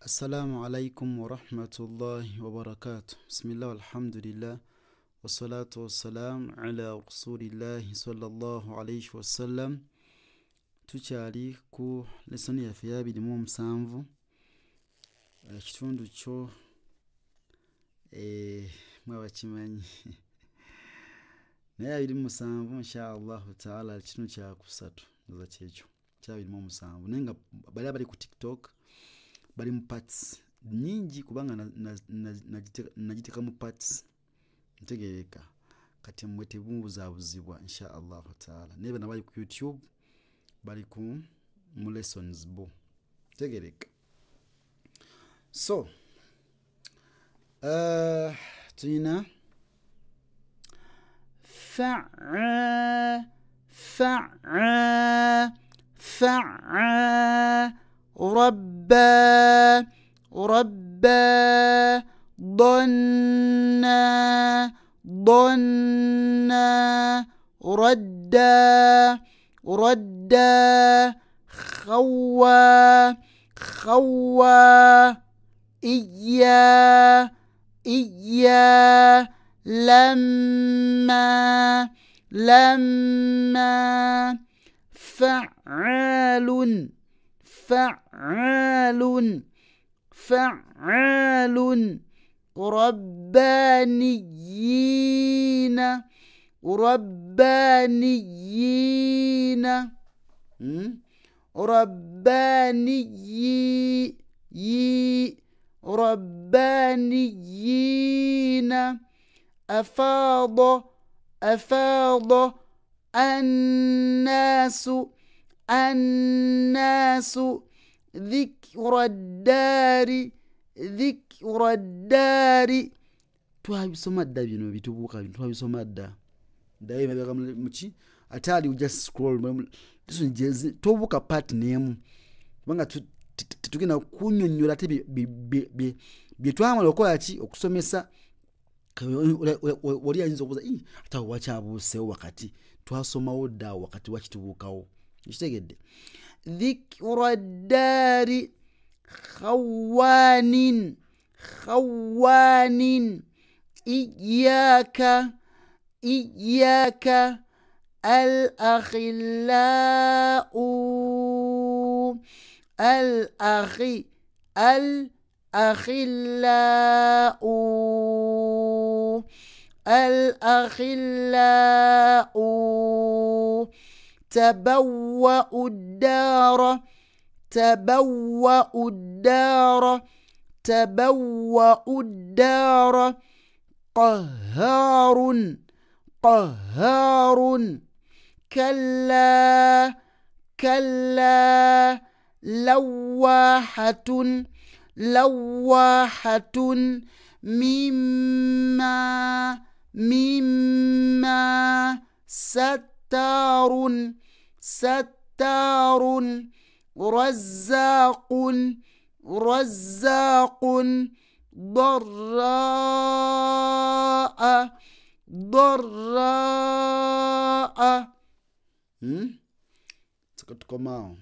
السلام عليكم ورحمة الله وبركاته. بسم الله والحمد لله والصلاة والسلام على رسول الله صلى الله عليه وسلم. tukyali ku lesoni yaffe ya 27 ekitundu kyo mwabakimanyi naye 27 inshallah taala ekitundu kya kusatu nga kyekyo kya 27 naye nga bali abali ku TikTok bali mu parts nyingi kubanga nagiteka mu parts ntegereka kati mmwe tebubuzaabuzibwa inshallah taala. Naye bana bali ku YouTube bali ku mu lessons bo tegereka. So tuyina fa'a ربا ضنا ردا خوا إيا لما فعال ربانيين أفاض الناس ذكر الدار twabisoma dda bino bitubuuka twabisoma dda ddayo mabega muki atali uja scroll tobuuka part nemu kubanga tetugenda kunyonnyola ate bye twamala okukola ki okusomesa. Oli ayinza okubuuza ate awo wakyabuusewo wakati twasomawo dda wakati wakitubuukawo ekitegedde. ذكر الدار خوان إياك الأخلاء تبوأ الدار قهار كلا لواحة مما ستار رزاق ضراء tukomao